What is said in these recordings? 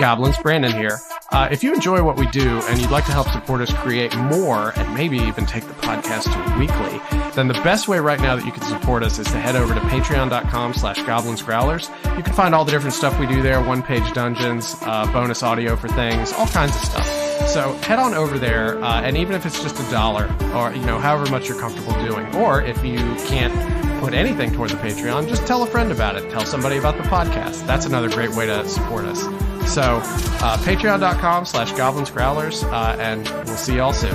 Goblins, Brandon here. If you enjoy what we do and you'd like to help support us create more and maybe even take the podcast to weekly, then the best way right now that you can support us is to head over to patreon.com/goblinsgrowlers. You can find all the different stuff we do there, one-page dungeons, bonus audio for things, all kinds of stuff. So head on over there, and even if it's just $1 or, however much you're comfortable doing, or if you can't put anything toward the Patreon, just tell a friend about it. Tell somebody about the podcast. That's another great way to support us. So patreon.com/goblinsgrowlers, and we'll see y'all soon.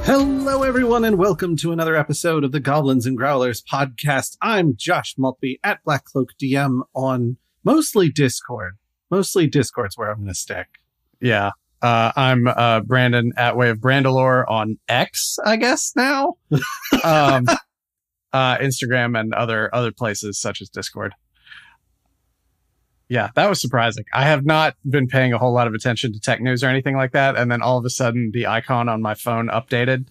Hello, everyone, and welcome to another episode of the Goblins and Growlers podcast. I'm Josh Maltby at Black Cloak DM on mostly Discord. Mostly Discord's where I'm going to stick. Yeah. I'm Brandon at Way of Brandalore on X, I guess now. Instagram and other places such as Discord. Yeah, that was surprising. I have not been paying a whole lot of attention to tech news or anything like that, and then all of a sudden the icon on my phone updated,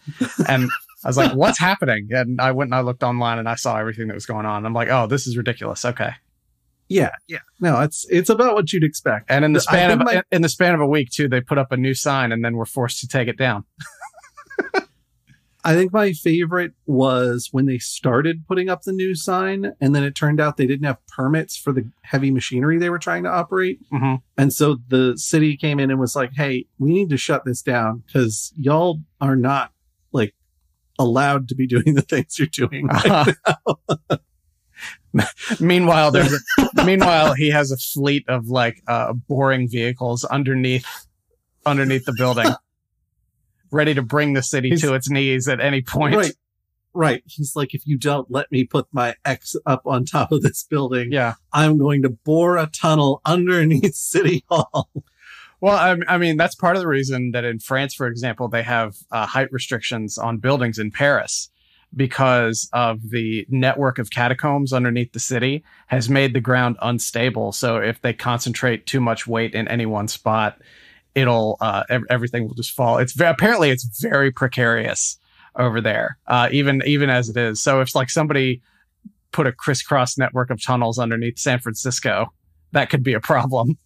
and I was like, "What's happening?" And I went and I looked online and I saw everything that was going on. I'm like, "Oh, this is ridiculous." Okay. Yeah. No, it's about what you'd expect. And in the span of a week too, they put up a new sign and then were forced to take it down. I think my favorite was when they started putting up the new sign, and then it turned out they didn't have permits for the heavy machinery they were trying to operate. Mm-hmm. And so the city came in and was like, "Hey, we need to shut this down because y'all are not allowed to be doing the things you're doing right now." Meanwhile, he has a fleet of boring vehicles underneath the building, ready to bring the city to its knees at any point. Right. He's like, "If you don't let me put my X up on top of this building, yeah, I'm going to bore a tunnel underneath City Hall." Well, I mean, that's part of the reason that in France, for example, they have height restrictions on buildings in Paris, because of the network of catacombs underneath the city has made the ground unstable. So if they concentrate too much weight in any one spot, it'll everything will just fall. Apparently it's very precarious over there, even as it is. So if somebody put a crisscross network of tunnels underneath San Francisco, that could be a problem.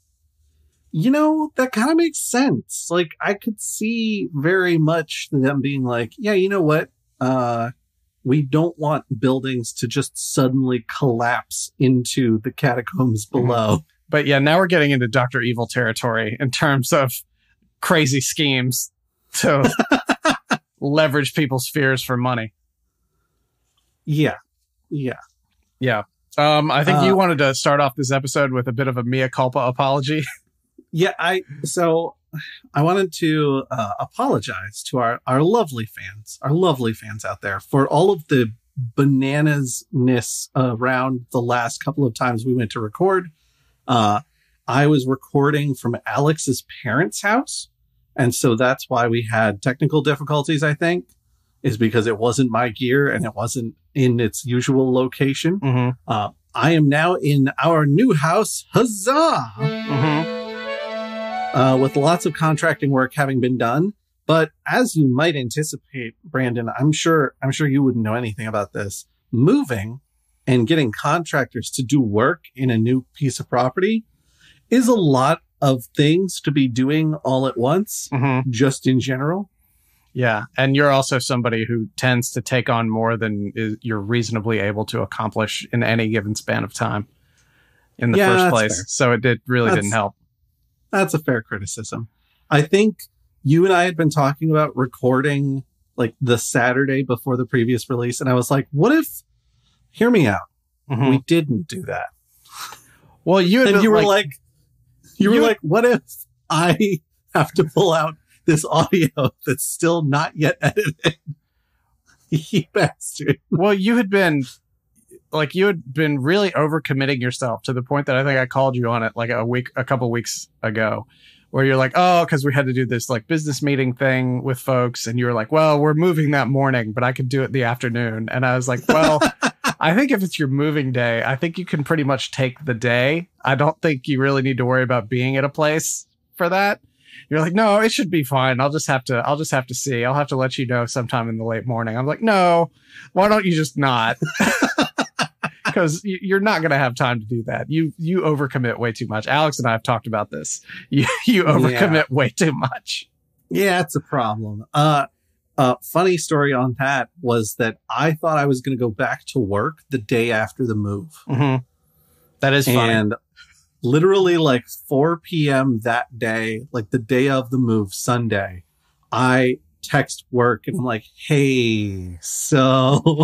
That kind of makes sense. I could see very much them being like, "Yeah, you know what? We don't want buildings to just suddenly collapse into the catacombs below." Mm-hmm. But yeah, now we're getting into Dr. Evil territory in terms of crazy schemes to leverage people's fears for money. Yeah. I think you wanted to start off this episode with a bit of a mea culpa apology. Yeah, I wanted to apologize to our lovely fans out there for all of the bananasness around the last couple of times we went to record. I was recording from Alex's parents' house, and so that's why we had technical difficulties, I think, is because it wasn't my gear and it wasn't in its usual location. Mm-hmm. I am now in our new house. Huzzah! Mm-hmm. With lots of contracting work having been done. But as you might anticipate, Brandon, I'm sure you wouldn't know anything about this. Moving and getting contractors to do work in a new piece of property is a lot of things to be doing all at once, mm-hmm. just in general. Yeah. And you're also somebody who tends to take on more than you're reasonably able to accomplish in any given span of time in the first place. Fair. So it didn't help. That's a fair criticism. I think you and I had been talking about recording the Saturday before the previous release. And I was like, what if, hear me out. Mm-hmm. We didn't do that. Well, you were like, what if I have to pull out this audio that's still not yet edited? You bastard. Well, you had been really overcommitting yourself to the point that I think I called you on it a couple weeks ago, where you're like, "Oh, because we had to do this business meeting thing with folks," and you were like, "Well, we're moving that morning, but I could do it the afternoon." And I was like, "Well, I think if it's your moving day, I think you can pretty much take the day. I don't think you really need to worry about being at a place for that." You're like, no, it should be fine. I'll just have to see. I'll have to let you know sometime in the late morning. I'm like, no, why don't you just not? Because you're not going to have time to do that. You overcommit way too much. Alex and I have talked about this. You overcommit way too much. Yeah, it's a problem. Funny story on that was that I thought I was going to go back to work the day after the move. Mm-hmm. That is funny. And literally like 4 p.m. that day, like the day of the move, Sunday, I text work and I'm like, hey, so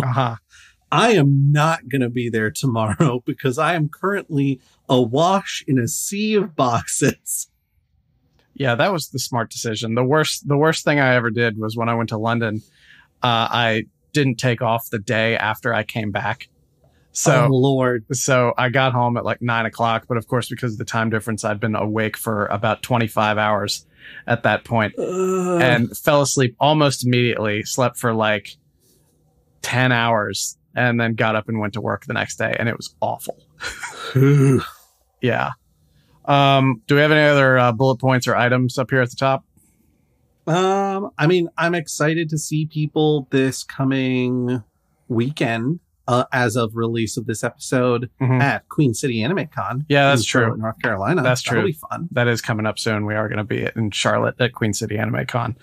I am not going to be there tomorrow because I am currently awash in a sea of boxes. Yeah, that was the smart decision. The worst thing I ever did was when I went to London, I didn't take off the day after I came back. So, oh, Lord. So I got home at like 9 o'clock. But of course, because of the time difference, I'd been awake for about 25 hours at that point and fell asleep almost immediately, slept for like 10 hours and then got up and went to work the next day. And it was awful. Yeah. Do we have any other bullet points or items up here at the top? I mean, I'm excited to see people this coming weekend. As of release of this episode at Queen City Anime Con. Yeah, that's true. North Carolina. That's true. That'll be fun. That is coming up soon. We are going to be in Charlotte at Queen City Anime Con.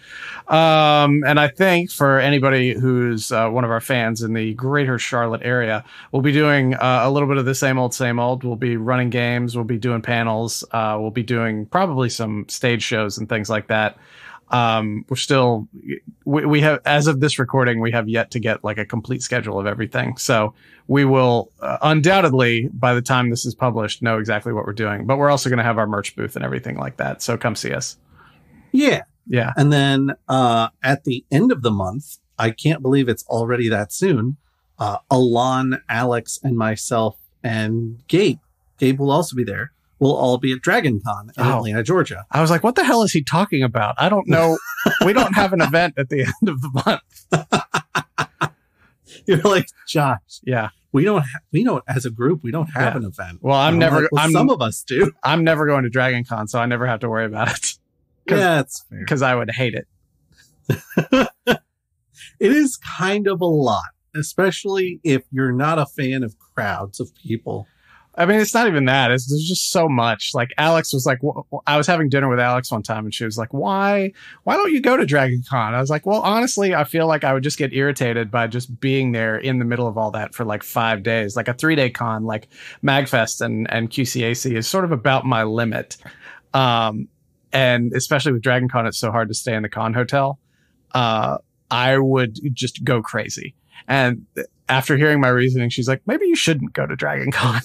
And I think for anybody who's one of our fans in the greater Charlotte area, we'll be doing a little bit of the same old. We'll be running games. We'll be doing panels. We'll be doing probably some stage shows and things like that. We're still, we have, as of this recording, we have yet to get like a complete schedule of everything. So we will undoubtedly, by the time this is published, know exactly what we're doing. But we're also going to have our merch booth and everything like that. So come see us. Yeah. Yeah. And then at the end of the month, I can't believe it's already that soon. Alon, Alex, and myself and Gabe will also be there. We'll all be at Dragon Con in Atlanta, Georgia. I was like, what the hell is he talking about? I don't know. We don't have an event at the end of the month. You're like, Josh. Yeah. We don't as a group, we don't have an event. Well, some of us do. I'm never going to Dragon Con, so I never have to worry about it. Yeah, that's fair. Because I would hate it. It is kind of a lot, especially if you're not a fan of crowds of people. I mean, it's not even that. There's just so much. Like Alex was like, I was having dinner with Alex one time and she was like, why don't you go to Dragon Con? I was like, well, honestly, I feel like I would just get irritated by just being there in the middle of all that for like 5 days. Like a 3-day con, like MagFest and QCAC is sort of about my limit. And especially with Dragon Con, it's so hard to stay in the con hotel. I would just go crazy. And after hearing my reasoning, she's like, maybe you shouldn't go to Dragon Con.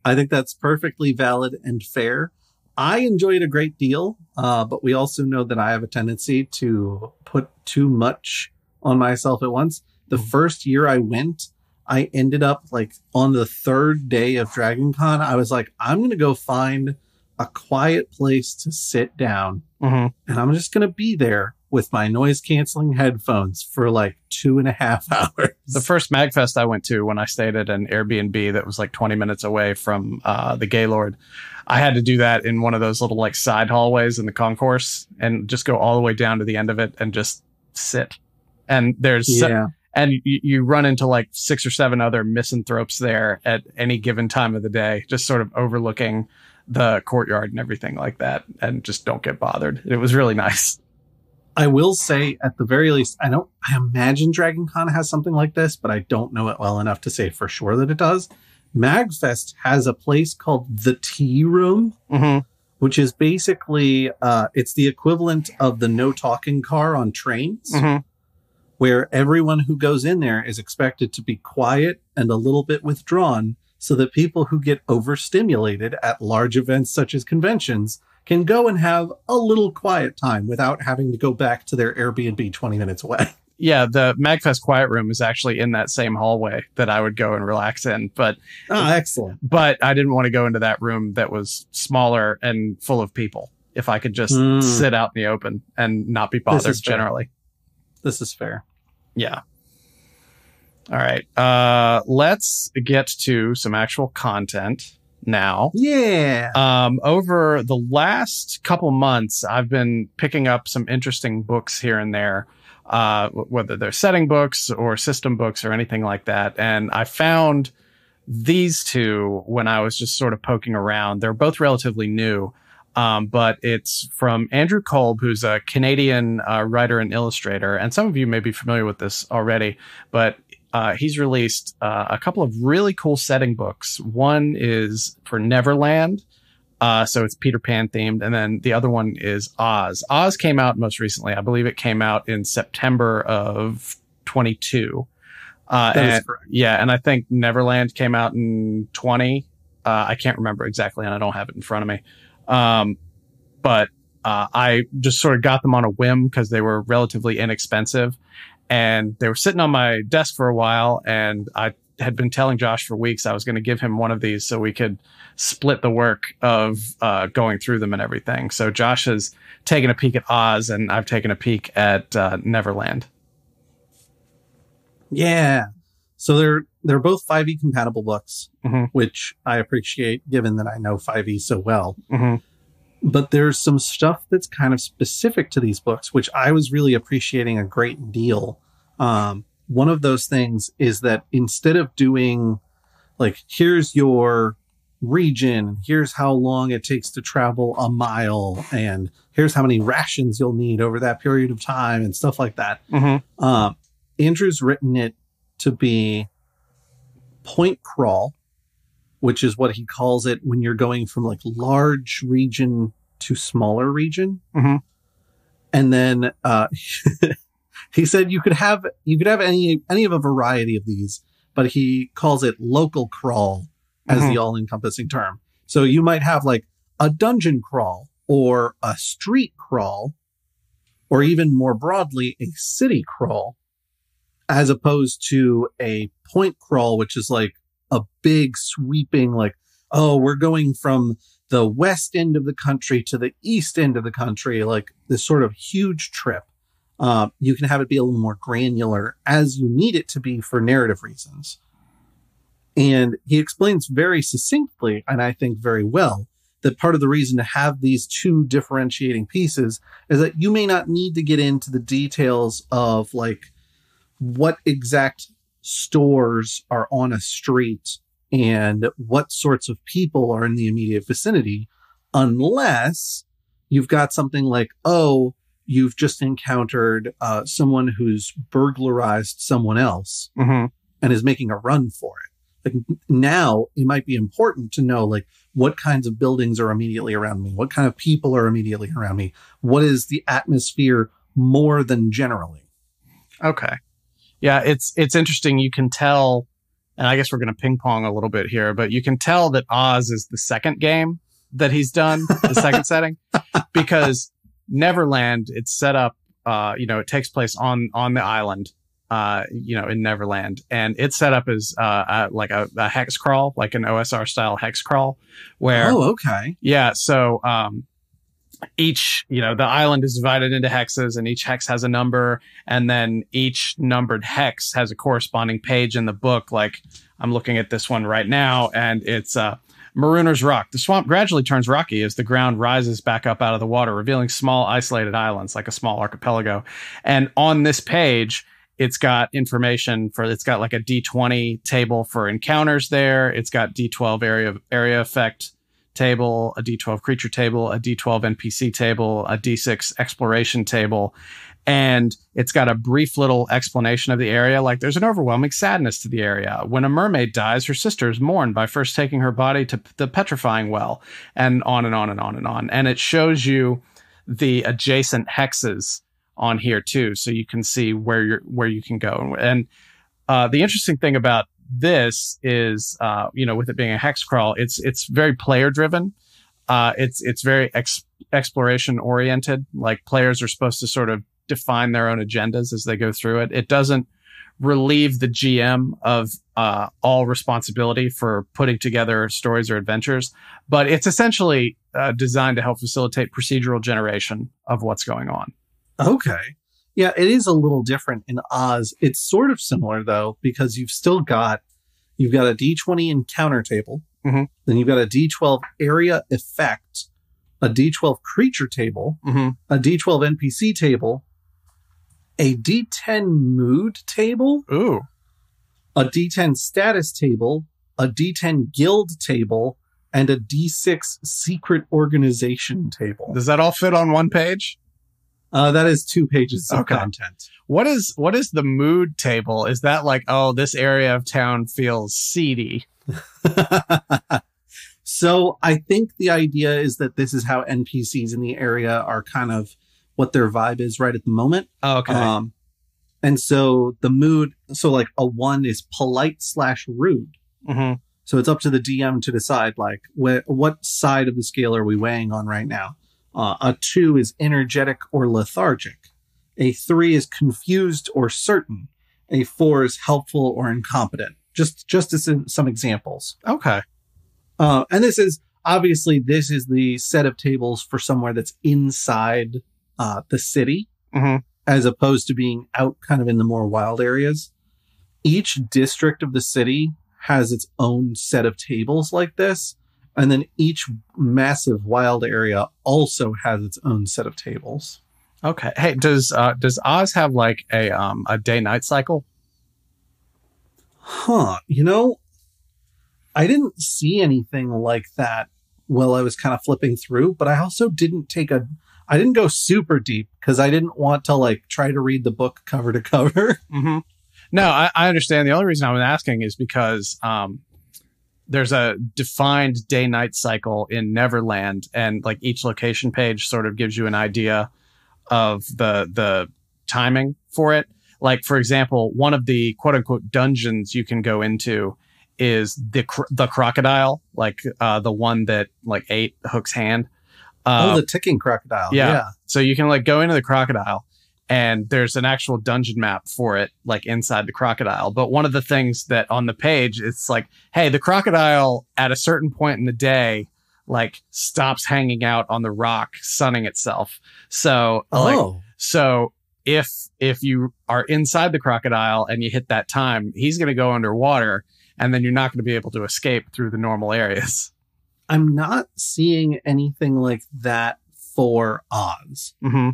I think that's perfectly valid and fair. I enjoy it a great deal, but we also know that I have a tendency to put too much on myself at once. The first year I went, I ended up like on the 3rd day of Dragon Con, I was like, I'm going to go find a quiet place to sit down. And I'm just going to be there with my noise canceling headphones for like 2.5 hours. The first MagFest I went to, when I stayed at an Airbnb that was like 20 minutes away from the Gaylord, I had to do that in one of those little like side hallways in the concourse and just go all the way down to the end of it and just sit. And there's and you run into like 6 or 7 other misanthropes there at any given time of the day, just sort of overlooking the courtyard and everything like that, and just don't get bothered. It was really nice. I will say, at the very least, I imagine Dragon Con has something like this, but I don't know it well enough to say for sure that it does. MagFest has a place called the Tea Room, which is basically, it's the equivalent of the no talking car on trains, where everyone who goes in there is expected to be quiet and a little bit withdrawn, so that people who get overstimulated at large events such as conventions can go and have a little quiet time without having to go back to their Airbnb 20 minutes away. Yeah, the MagFest Quiet Room is actually in that same hallway that I would go and relax in. But excellent. But I didn't want to go into that room that was smaller and full of people. If I could just sit out in the open and not be bothered generally. This is fair. Yeah. All right. Let's get to some actual content now. Yeah. Over the last couple months, I've been picking up some interesting books here and there, whether they're setting books or system books or anything like that. And I found these two when I was just sort of poking around. They're both relatively new, but it's from Andrew Kolb, who's a Canadian writer and illustrator. And some of you may be familiar with this already, but he's released a couple of really cool setting books. One is for Neverland, so it's Peter Pan themed, and then the other one is Oz. Oz came out most recently. I believe it came out in September of 22. That is correct. Yeah, and I think Neverland came out in 20. I can't remember exactly, and I don't have it in front of me. But I just sort of got them on a whim because they were relatively inexpensive. And they were sitting on my desk for a while, and I had been telling Josh for weeks I was going to give him one of these so we could split the work of going through them and everything. So Josh has taken a peek at Oz, and I've taken a peek at Neverland. Yeah. So they're both 5e compatible books, Mm-hmm. which I appreciate given that I know 5e so well. Mm-hmm. But there's some stuff that's kind of specific to these books, which I was really appreciating a great deal. One of those things is that instead of doing like, here's your region, here's how long it takes to travel a mile, and here's how many rations you'll need over that period of time and stuff like that. Mm-hmm. Andrew's written it to be point crawl, which is what he calls it when you're going from like large region to smaller region. Mm-hmm. And then he said you could have any of a variety of these, but he calls it local crawl as Mm-hmm. the all-encompassing term. So you might have like a dungeon crawl or a street crawl, or even more broadly, a city crawl, as opposed to a point crawl, which is like a big sweeping, like, oh, we're going from the west end of the country to the east end of the country, like this sort of huge trip. You can have it be a little more granular as you need it to be for narrative reasons. And he explains very succinctly, and I think very well, that part of the reason to have these two differentiating pieces is that you may not need to get into the details of like what exact stores are on a street and what sorts of people are in the immediate vicinity, unless you've got something like, oh, you've just encountered someone who's burglarized someone else Mm-hmm. and is making a run for it. Like, now it might be important to know like what kinds of buildings are immediately around me, what kind of people are immediately around me, what is the atmosphere more than generally. Okay. Yeah, it's interesting. You can tell, and I guess we're going to ping pong a little bit here, but you can tell that Oz is the second game that he's done, the second setting, because Neverland, it's set up, it takes place on the island, in Neverland, and it's set up as like a hex crawl, like an OSR style hex crawl, where okay. Yeah, so each, the island is divided into hexes, and each hex has a number, and then each numbered hex has a corresponding page in the book. Like, I'm looking at this one right now, and it's Marooner's Rock. The swamp gradually turns rocky as the ground rises back up out of the water, revealing small isolated islands like a small archipelago. And on this page, it's got information it's got like a D20 table for encounters there. It's got D12 area effect table, a D12 creature table, a D12 NPC table, a D6 exploration table. And it's got a brief little explanation of the area. Like, there's an overwhelming sadness to the area. When a mermaid dies, her sister is mourned by first taking her body to the petrifying well, and on and on and on and on. And it shows you the adjacent hexes on here too, so you can see where you can go. And the interesting thing about this is, with it being a hex crawl, it's very player driven. It's very exploration oriented. Like, players are supposed to sort of define their own agendas as they go through it. It doesn't relieve the GM of all responsibility for putting together stories or adventures, but it's essentially designed to help facilitate procedural generation of what's going on. Okay. Yeah, it is a little different in Oz. It's sort of similar though, because you've got a D20 encounter table, Mhm. Then you've got a D12 area effect, a D12 creature table, Mhm. a D12 NPC table, a D10 mood table, Ooh. a D10 status table, a D10 guild table, and a D6 secret organization table. Does that all fit on one page? That is 2 pages of Okay. content. What is the mood table? Is that like, oh, this area of town feels seedy? So I think the idea is that this is how NPCs in the area are kind of what their vibe is right at the moment. Oh, okay. And so the mood, so like a 1 is polite/rude. Mm-hmm. So it's up to the DM to decide like what side of the scale are we weighing on right now. A 2 is energetic or lethargic. A 3 is confused or certain. A 4 is helpful or incompetent. Just as some examples. Okay. And this is obviously the set of tables for somewhere that's inside the city, Mhm. as opposed to being out kind of in the more wild areas. Each district of the city has its own set of tables like this. And then each massive wild area also has its own set of tables. Okay. Hey, does Oz have like a day-night cycle? Huh. You know, I didn't see anything like that while I was kind of flipping through, but I also didn't go super deep because I didn't want to like try to read the book cover to cover. Mm-hmm. No, I understand. The only reason I was asking is because there's a defined day-night cycle in Neverland, and like each location page sort of gives you an idea of the timing for it. Like, for example, one of the quote-unquote dungeons you can go into is the crocodile, like the one that like ate Hook's hand. The ticking crocodile. Yeah. So you can like go into the crocodile, and there's an actual dungeon map for it, like inside the crocodile. But one of the things that on the page, it's like, hey, the crocodile at a certain point in the day, like stops hanging out on the rock, sunning itself. So, so if you are inside the crocodile and you hit that time, he's going to go underwater, and then you're not going to be able to escape through the normal areas. I'm not seeing anything like that for Oz. Mm-hmm.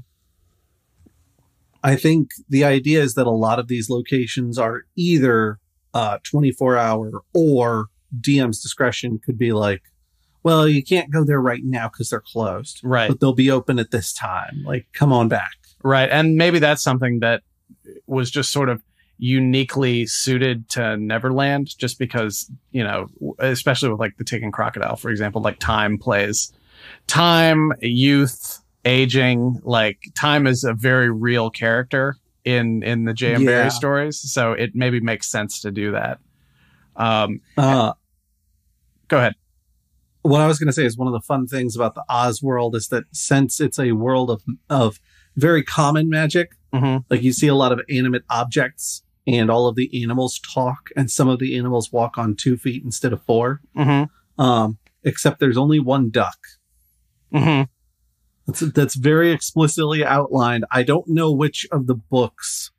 I think the idea is that a lot of these locations are either 24-hour or DM's discretion could be like, well, you can't go there right now because they're closed. Right. But they'll be open at this time. Like, come on back. Right. And maybe that's something that was just sort of uniquely suited to Neverland, just because, you know, especially with like the Ticking Crocodile, for example, like time, youth, aging, like time is a very real character in the J.M. Barrie stories. So it maybe makes sense to do that. Go ahead. What I was going to say is one of the fun things about the Oz world is that since it's a world of very common magic, mm-hmm. like you see a lot of animate objects and all of the animals talk, and some of the animals walk on 2 feet instead of 4. Mm-hmm. Except there's only one duck. Mm-hmm. That's very explicitly outlined. I don't know which of the books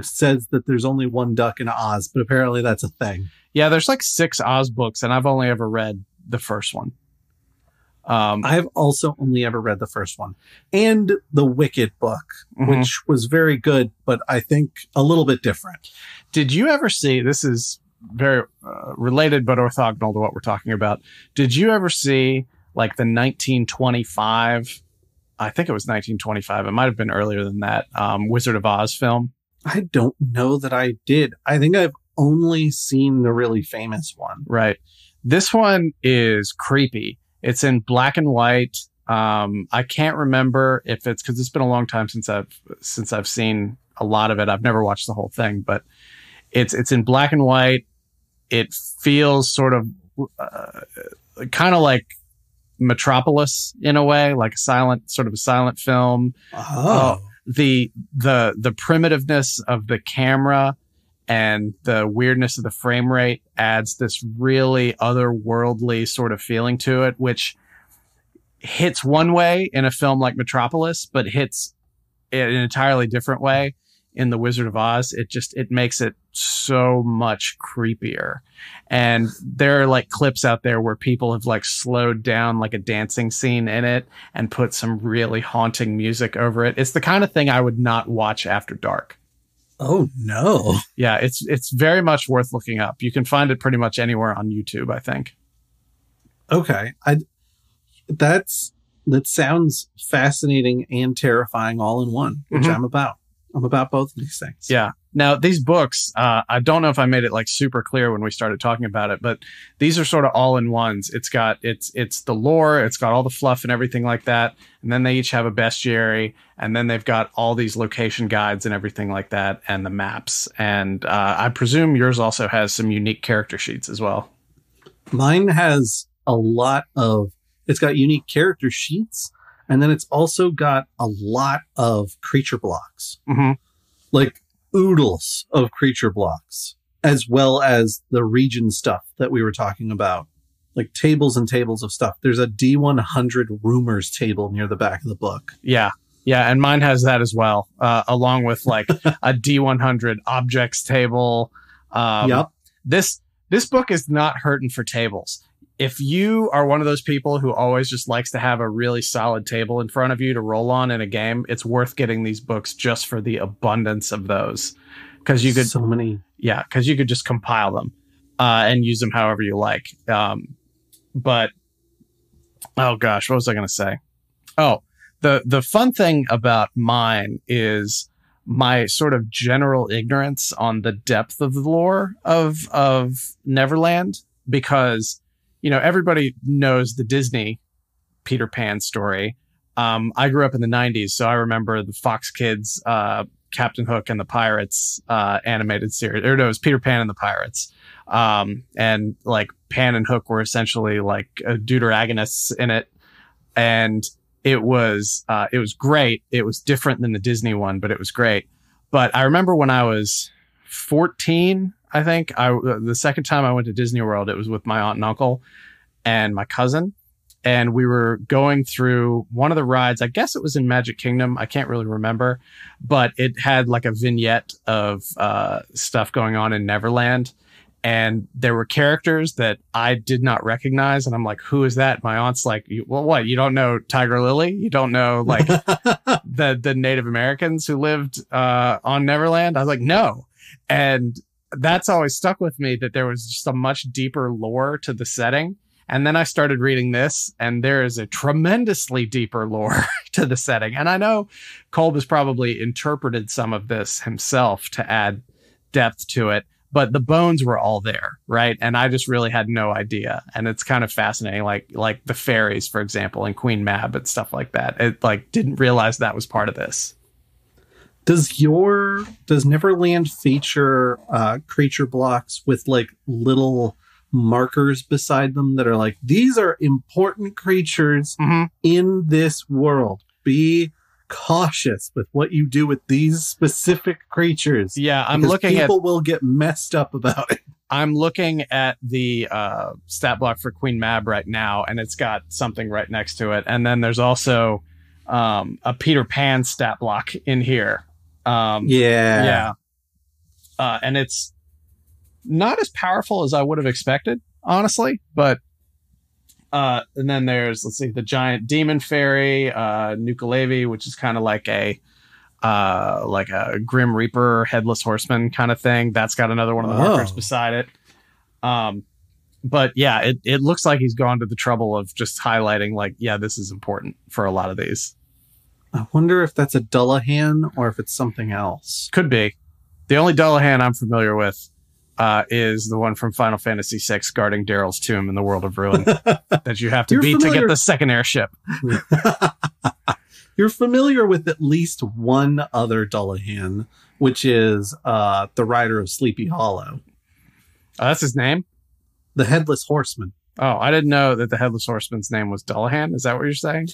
says that there's only one duck in Oz, but apparently that's a thing. Yeah, there's like 6 Oz books, and I've only ever read the first one. I've also only ever read the first one and the Wicked book, mm-hmm. which was very good, but I think a little bit different. Did you ever see, this is very related but orthogonal to what we're talking about. Did you ever see like the 1925, I think it was 1925, it might have been earlier than that, Wizard of Oz film? I don't know that I did. I think I've only seen the really famous one. Right. This one is creepy. It's in black and white. I can't remember if it's because it's been a long time since I've seen a lot of it. I've never watched the whole thing, but it's in black and white. It feels sort of kind of like Metropolis in a way, like a silent film. Oh, the primitiveness of the camera and the weirdness of the frame rate adds this really otherworldly sort of feeling to it, which hits one way in a film like Metropolis, but hits in an entirely different way in The Wizard of Oz. It makes it so much creepier. And there are like clips out there where people have like slowed down like a dancing scene in it and put some really haunting music over it. It's the kind of thing I would not watch after dark. Oh no. Yeah, it's very much worth looking up. You can find it pretty much anywhere on YouTube, I think. Okay. That sounds fascinating and terrifying all in one, which I'm about. I'm about both of these things. Yeah. Now, these books, I don't know if I made it like super clear when we started talking about it, but these are sort of all in ones. It's the lore, it's got all the fluff and everything like that. And then they each have a bestiary, and then they've got all these location guides and everything like that, and the maps. And I presume yours also has some unique character sheets as well. Mine has it's got unique character sheets, and then it's also got a lot of creature blocks. Mm-hmm. Like oodles of creature blocks, as well as the region stuff that we were talking about. Like tables and tables of stuff. There's a D100 rumors table near the back of the book. Yeah. Yeah. And mine has that as well, along with like a D100 objects table. Yep. This book is not hurting for tables. If you are one of those people who always just likes to have a really solid table in front of you to roll on in a game, it's worth getting these books just for the abundance of those. Because you could because you could just compile them and use them however you like. But oh gosh, what was I going to say? Oh, the fun thing about mine is my sort of general ignorance on the depth of the lore of Neverland, because everybody knows the Disney Peter Pan story. I grew up in the 90s, so I remember the Fox Kids, Captain Hook and the Pirates animated series. Or no, it was Peter Pan and the Pirates. And like Pan and Hook were essentially like deuteragonists in it. And it was great. It was different than the Disney one, but it was great. But I remember when I was 14, I think the second time I went to Disney World, it was with my aunt and uncle and my cousin. And we were going through one of the rides. I guess it was in Magic Kingdom. I can't really remember, but it had like a vignette of stuff going on in Neverland. And there were characters that I did not recognize. And I'm like, who is that? My aunt's like, well, what? You don't know Tiger Lily? You don't know like the Native Americans who lived on Neverland? I was like, no. And that's always stuck with me, that there was just a much deeper lore to the setting. And then I started reading this, and there is a tremendously deeper lore to the setting. And I know Kolb has probably interpreted some of this himself to add depth to it, but the bones were all there, right? And I just really had no idea. And it's kind of fascinating, like the fairies, for example, and Queen Mab and stuff like that. It like didn't realize that was part of this. Does Neverland feature creature blocks with like little markers beside them that are like, these are important creatures in this world? Be cautious with what you do with these specific creatures. Yeah, I'm looking at people will get messed up about it. I'm looking at the stat block for Queen Mab right now, and it's got something right next to it. And then there's also a Peter Pan stat block in here. And it's not as powerful as I would have expected, honestly, but and then there's, let's see, the giant demon fairy, Nuka-Levi, which is kind of like a Grim Reaper, headless horseman kind of thing. That's got another one of the markers beside it. But yeah, it looks like he's gone to the trouble of just highlighting like, yeah, this is important for a lot of these. I wonder if that's a Dullahan or if it's something else. Could be. The only Dullahan I'm familiar with is the one from Final Fantasy VI guarding Daryl's tomb in the World of Ruin that you have to beat to get the second airship. You're familiar with at least one other Dullahan, which is the rider of Sleepy Hollow. That's his name? The Headless Horseman. Oh, I didn't know that the Headless Horseman's name was Dullahan. Is that what you're saying?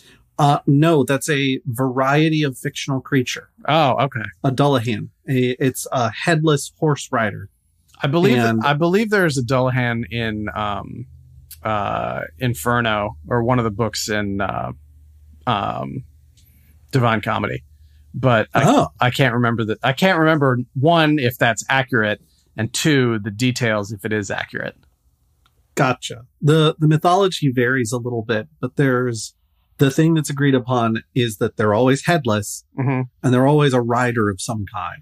No, that's a variety of fictional creature. Oh, okay. A Dullahan. It's a headless horse rider. I believe there's a Dullahan in Inferno, or one of the books in Divine Comedy. But I can't remember that. I can't remember, one, if that's accurate, and two, the details if it is accurate. Gotcha. The mythology varies a little bit, but there's the thing that's agreed upon is that they're always headless and they're always a rider of some kind.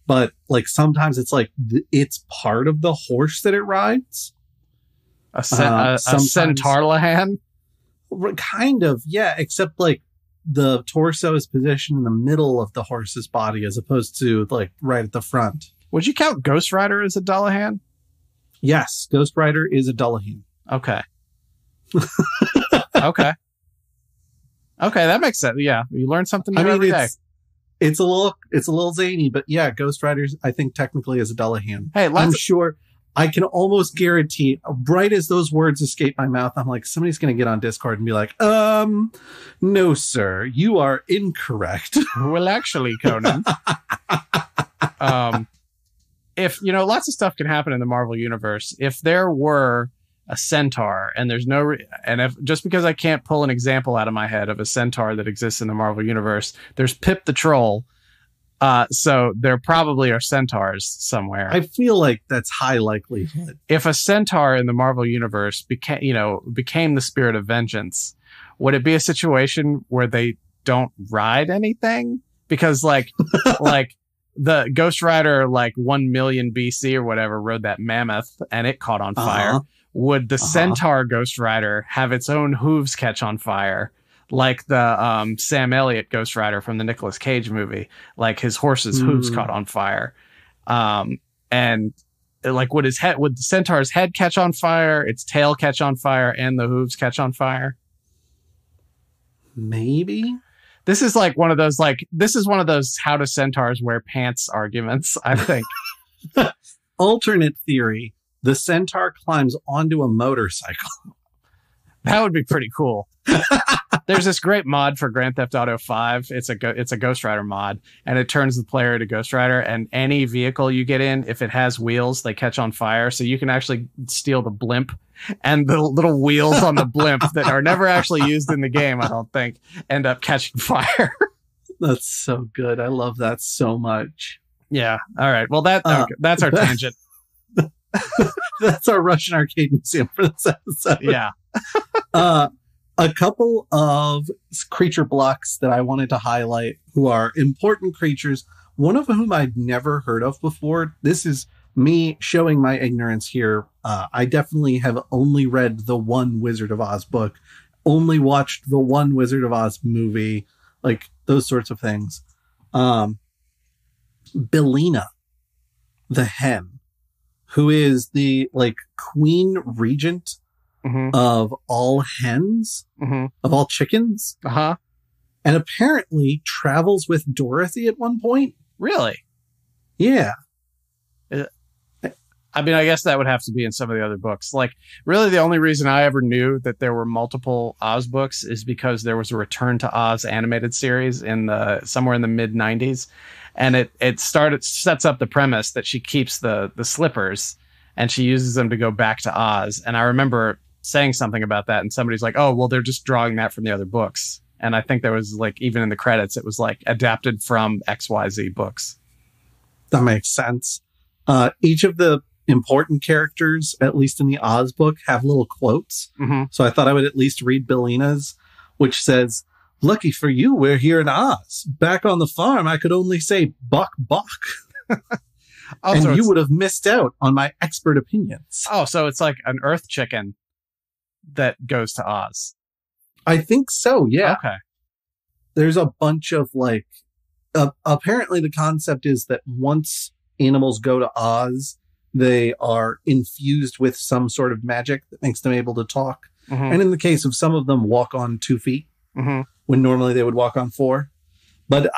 But like sometimes it's like it's part of the horse that it rides. A Centaurlahan? Kind of, yeah, except like the torso is positioned in the middle of the horse's body as opposed to like right at the front. Would you count Ghost Rider as a Dullahan? Yes, Ghost Rider is a Dullahan. Okay. Okay, that makes sense. Yeah, you learn something new every day. It's a little zany, but yeah, Ghost Riders I think technically is a Dullahan. Hey, I'm sure I can almost guarantee, right as those words escape my mouth, I'm like, somebody's going to get on Discord and be like, no, sir, you are incorrect. Well, actually, Conan, if, lots of stuff can happen in the Marvel Universe. If there were a centaur and there's no, just because I can't pull an example out of my head of a centaur that exists in the Marvel Universe, there's Pip the Troll. So there probably are centaurs somewhere. I feel like that's high likelihood. If a centaur in the Marvel Universe became the spirit of vengeance, would it be a situation where they don't ride anything? Because like the Ghost Rider, like 1 million BC or whatever, rode that mammoth and it caught on fire. Would the centaur Ghost Rider have its own hooves catch on fire? Like the Sam Elliott Ghost Rider from the Nicolas Cage movie, like his horse's hooves caught on fire. And like would the centaur's head catch on fire, its tail catch on fire, and the hooves catch on fire? Maybe. This is one of those how do centaurs wear pants arguments, I think. Alternate theory, the centaur climbs onto a motorcycle. That would be pretty cool. There's this great mod for Grand Theft Auto 5. It's a Ghost Rider mod, and it turns the player into Ghost Rider. And any vehicle you get in, if it has wheels, they catch on fire. So you can actually steal the blimp, and the little wheels on the blimp that are never actually used in the game, I don't think, end up catching fire. That's so good. I love that so much. Yeah. All right. Well, that's our tangent. That's our Russian arcade museum for this episode. Yeah. A couple of creature blocks that I wanted to highlight who are important creatures, one of whom I'd never heard of before. This is me showing my ignorance here. I definitely have only read the one Wizard of Oz book, only watched the one Wizard of Oz movie, like those sorts of things. Billina, the hen, who is the queen regent of all hens, of all chickens, and apparently travels with Dorothy at one point. Really? Yeah. I mean, I guess that would have to be in some of the other books. Like, really, the only reason I ever knew that there were multiple Oz books is because there was a Return to Oz animated series somewhere in the mid '90s, and it sets up the premise that she keeps the slippers and she uses them to go back to Oz. And I remember saying something about that, and somebody's like, "Oh, well, they're just drawing that from the other books." And I think there was even in the credits, it was adapted from XYZ books. That makes sense. Each of the important characters, at least in the Oz book, have little quotes. So I thought I would at least read Billina's, which says, "Lucky for you, we're here in Oz. Back on the farm, I could only say buck buck." And you would have missed out on my expert opinions. Oh, so it's like an Earth chicken that goes to Oz. I think so, yeah. Okay. There's a bunch of apparently the concept is that once animals go to Oz, they are infused with some sort of magic that makes them able to talk. And in the case of some of them, walk on 2 feet when normally they would walk on 4. But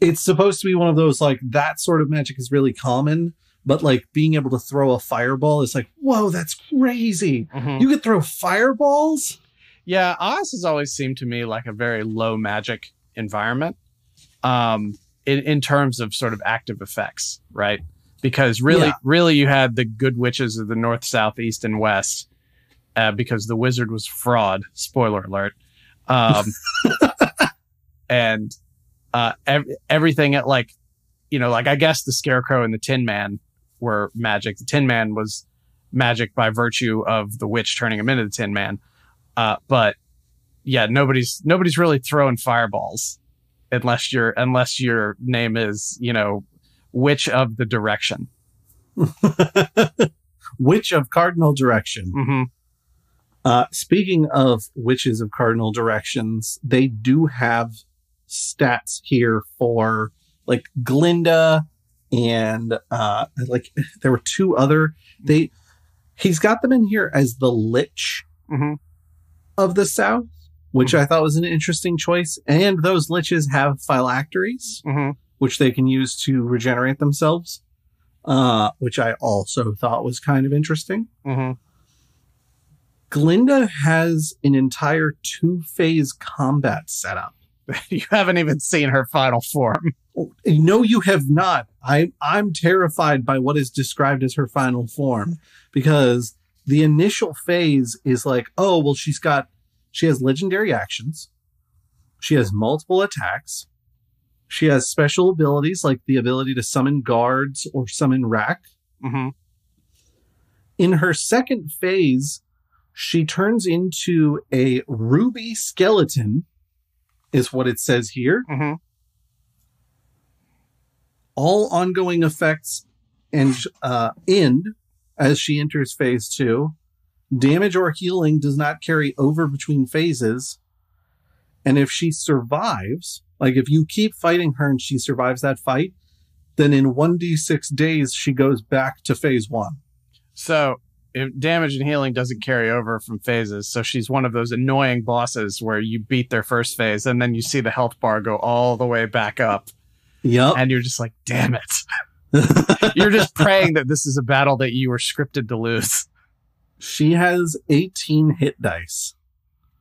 it's supposed to be one of those, that sort of magic is really common, but being able to throw a fireball is whoa, that's crazy. You could throw fireballs? Yeah, Oz has always seemed to me like a very low magic environment in terms of sort of active effects, right? Because really you had the good witches of the north, south, east, and west because the wizard was fraud. Spoiler alert. And everything at like I guess the Scarecrow and the Tin Man were magic. The Tin Man was magic by virtue of the witch turning him into the Tin Man. But yeah, nobody's really throwing fireballs unless your name is, Witch of the Direction. Witch of Cardinal Direction. Mm-hmm. Speaking of Witches of Cardinal Directions, they do have stats here for like Glinda and like there were two other he's got them in here as the Lich of the South, which I thought was an interesting choice. And those liches have phylacteries, which they can use to regenerate themselves, which I also thought was kind of interesting. Glinda has an entire 2-phase combat setup. You haven't even seen her final form. No, you have not. I'm terrified by what is described as her final form, because the initial phase is like, oh, well, she has legendary actions. She has multiple attacks. She has special abilities like the ability to summon guards or summon Rack. In her second phase, she turns into a ruby skeleton, is what it says here. All ongoing effects and end as she enters phase 2. Damage or healing does not carry over between phases. And if she survives, like if you keep fighting her and she survives that fight, then in 1d6 days, she goes back to phase 1. So if damage and healing doesn't carry over from phases, so she's one of those annoying bosses where you beat their first phase and then you see the health bar go all the way back up. Yep. And you're just like, damn it. You're just praying that this is a battle that you were scripted to lose. She has 18 hit dice.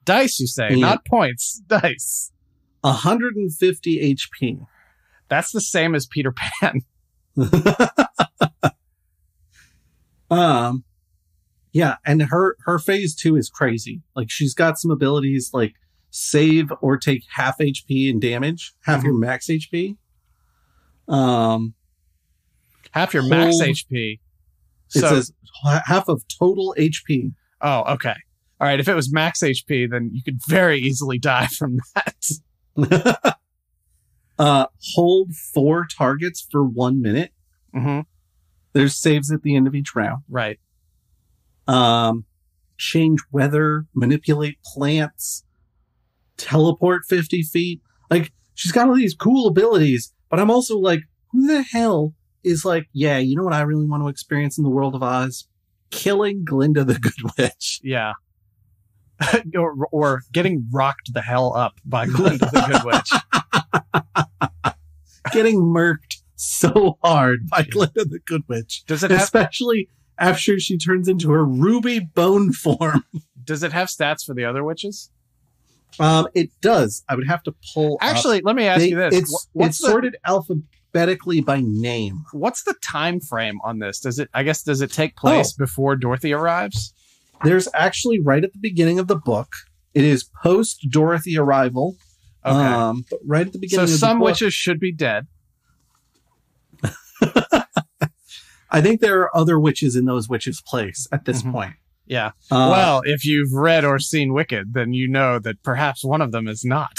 Dice, you say, not points. Dice. 150 HP. That's the same as Peter Pan. Yeah, and her phase 2 is crazy. Like, she's got some abilities like save or take half HP and damage, half your max HP. Half your max HP. It says half of total HP. Oh, okay. All right. If it was max HP, then you could very easily die from that. Hold 4 targets for 1 minute. There's saves at the end of each round. Right. Change weather, manipulate plants, teleport 50 feet. Like, she's got all these cool abilities, but I'm also like, who the hell is like, yeah, you know what I really want to experience in the world of Oz? Killing Glinda the Good Witch. Yeah. or getting rocked the hell up by Glinda the Good Witch. Getting murked so hard by Glinda the Good Witch. Does it especially after she turns into her ruby bone form? Does it have stats for the other witches? It does. I would have to pull Actually, up. Let me ask you this. It's sorted alphabetically by name. What's the time frame on this? Does it take place before Dorothy arrives? There's actually right at the beginning of the book. It is post Dorothy arrival. Okay. But right at the beginning of the book. So some witches should be dead. I think there are other witches in those witches' place at this point. Yeah. Well, if you've read or seen Wicked, then you know that perhaps one of them is not.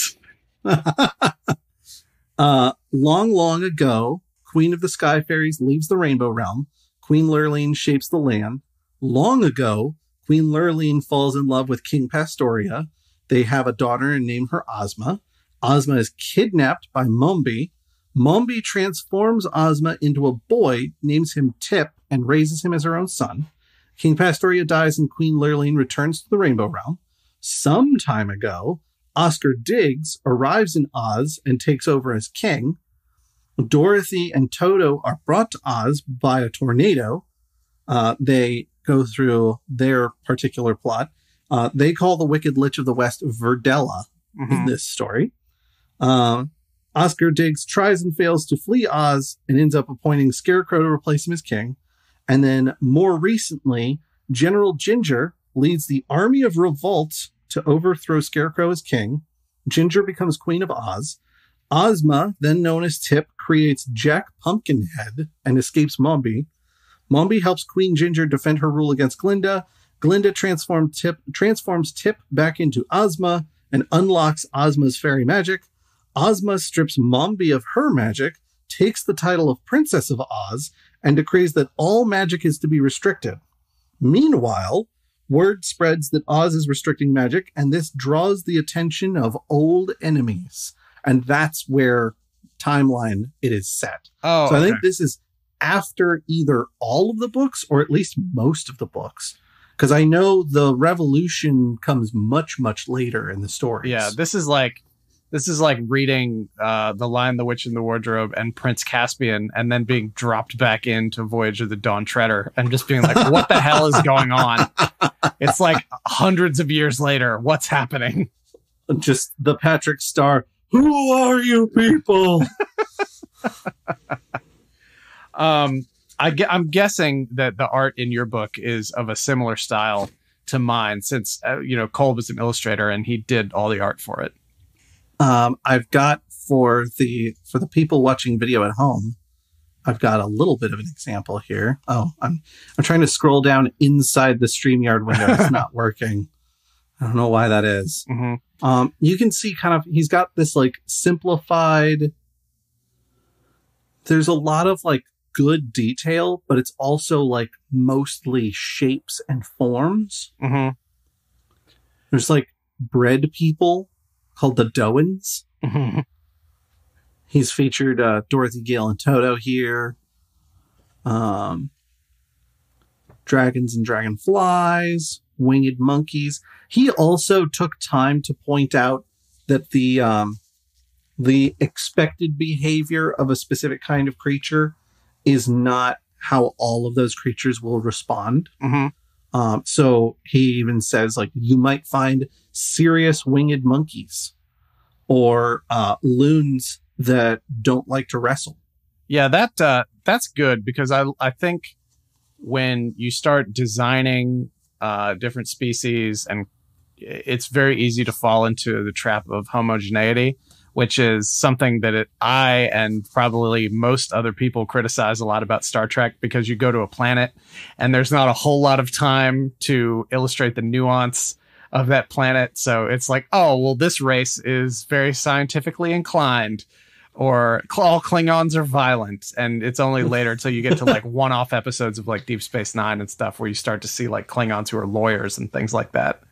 Long ago, Queen of the Sky Fairies leaves the Rainbow Realm. Queen Lurline shapes the land. Long ago, Queen Lurline falls in love with King Pastoria. They have a daughter and name her Ozma. Ozma is kidnapped by Mombi. Mombi transforms Ozma into a boy, names him Tip, and raises him as her own son. King Pastoria dies and Queen Lurline returns to the Rainbow Realm. Some time ago, Oscar Diggs arrives in Oz and takes over as king. Dorothy and Toto are brought to Oz by a tornado. They go through their particular plot. They call the Wicked Lich of the West Verdella in this story. Oscar Diggs tries and fails to flee Oz and ends up appointing Scarecrow to replace him as king. And then more recently, General Ginger leads the army of revolt to overthrow Scarecrow as king. Ginger becomes Queen of Oz. Ozma, then known as Tip, creates Jack Pumpkinhead and escapes Mombi. Mombi helps Queen Ginger defend her rule against Glinda. Glinda transforms Tip back into Ozma and unlocks Ozma's fairy magic. Ozma strips Mombi of her magic, takes the title of Princess of Oz, and decrees that all magic is to be restricted. Meanwhile, word spreads that Oz is restricting magic, and this draws the attention of old enemies. And that's where timeline it is set. Oh, so I think this is after either all of the books or at least most of the books. Because I know the revolution comes much, much later in the stories. Yeah, this is like reading The Lion, the Witch, and the Wardrobe and Prince Caspian, and then being dropped back into Voyage of the Dawn Treader and just being like, what the hell is going on? It's like hundreds of years later. What's happening? Just the Patrick Star. Who are you people? I'm guessing that the art in your book is of a similar style to mine, since Cole was an illustrator and he did all the art for it. I've got for the people watching video at home, I've got a little bit of an example here. Oh, I'm trying to scroll down inside the StreamYard window. It's not working. I don't know why that is. Mm-hmm. You can see kind of, he's got this like simplified, there's a lot of like good detail, but it's also like mostly shapes and forms. Mm-hmm. There's like bread people called the Doans. Mm-hmm. He's featured Dorothy, Gale, and Toto here. Dragons and dragonflies, winged monkeys. He also took time to point out that the expected behavior of a specific kind of creature is not how all of those creatures will respond. Mm-hmm. So he even says, like, you might find serious winged monkeys or loons that don't like to wrestle. Yeah, that's good, because I think when you start designing different species, and it's very easy to fall into the trap of homogeneity, which is something that I and probably most other people criticize a lot about Star Trek, because you go to a planet and there's not a whole lot of time to illustrate the nuance of that planet. So it's like, oh, well, this race is very scientifically inclined, or all Klingons are violent. And it's only later till you get to like one-off episodes of like Deep Space Nine and stuff where you start to see like Klingons who are lawyers and things like that.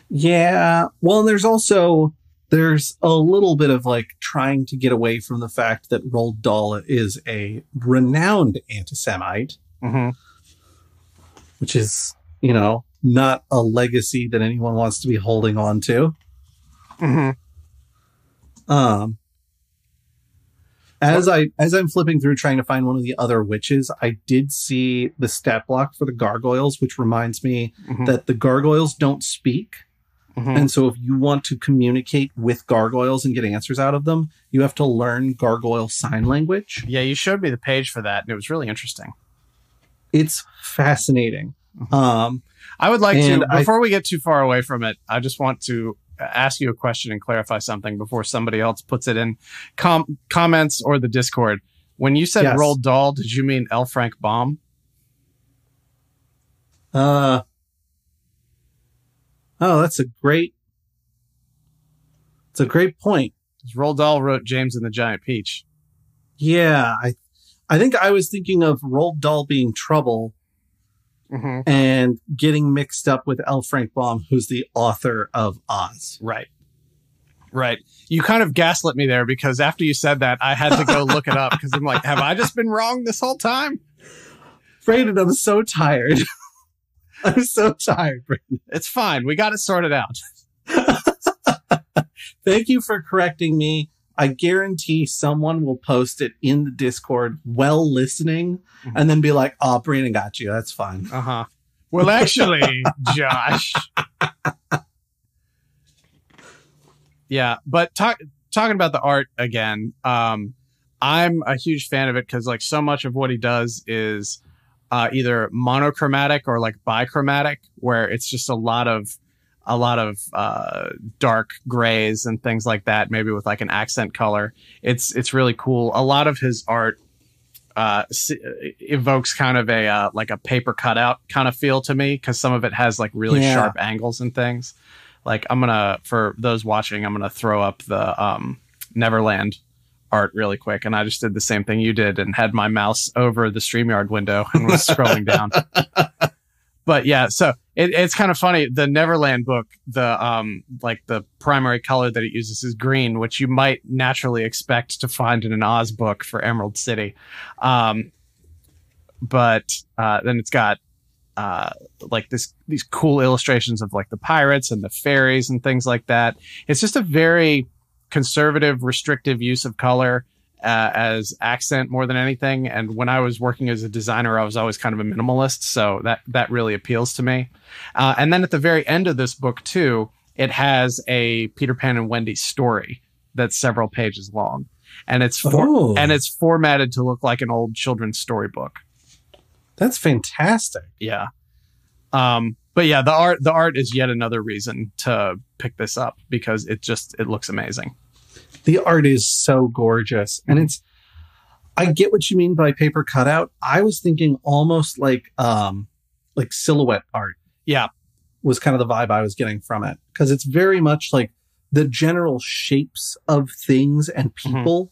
Yeah. Well, there's a little bit of like trying to get away from the fact that Roald Dahl is a renowned anti-Semite, mm-hmm. which is, not a legacy that anyone wants to be holding on to. Mm-hmm. As I'm flipping through trying to find one of the other witches, I did see the stat block for the gargoyles, which reminds me mm-hmm. that the gargoyles don't speak. Mm-hmm. And so if you want to communicate with gargoyles and get answers out of them, you have to learn gargoyle sign language. Yeah, you showed me the page for that, and it was really interesting. It's fascinating. Mm-hmm. I would like to, before we get too far away from it, I just want to ask you a question and clarify something before somebody else puts it in comments or the Discord. When you said Roald Dahl, did you mean L. Frank Baum? Oh, that's a great point. Because Roald Dahl wrote James and the Giant Peach. Yeah, I think I was thinking of Roald Dahl being Trouble, mm-hmm. and getting mixed up with L. Frank Baum, who's the author of Oz. Right. You kind of gaslit me there, because after you said that, I had to go look it up, because I'm like, have I just been wrong this whole time? Brandon, I'm so tired. I'm so tired, Brandon. It's fine. We got it sorted out. Thank you for correcting me. I guarantee someone will post it in the Discord while listening, mm-hmm. and then be like, oh, Brandon got you. That's fine. Uh-huh. Well, actually, Josh. Yeah, but talking about the art again, I'm a huge fan of it, because like so much of what he does is either monochromatic or like bichromatic, where it's just a lot of a lot of dark grays and things like that, maybe with like an accent color. It's really cool. A lot of his art evokes kind of a like a paper cutout kind of feel to me, because some of it has like really sharp angles and things. Like for those watching, I'm gonna throw up the Neverland art really quick, and I just did the same thing you did and had my mouse over the StreamYard window and was scrolling down. But yeah, so it's kind of funny. The Neverland book, like the primary color that it uses is green, which you might naturally expect to find in an Oz book for Emerald City. But then it's got like these cool illustrations of like the pirates and the fairies and things like that. It's just a very conservative, restrictive use of color as accent more than anything. And when I was working as a designer, I was always kind of a minimalist, so that really appeals to me. And then at the very end of this book too, it has a Peter Pan and Wendy story that's several pages long, and it's formatted to look like an old children's storybook. That's fantastic. Yeah. But yeah, the art is yet another reason to pick this up, because it looks amazing. The art is so gorgeous. And I get what you mean by paper cutout. I was thinking almost like silhouette art. Yeah. Was kind of the vibe I was getting from it. Because it's very much like the general shapes of things and people,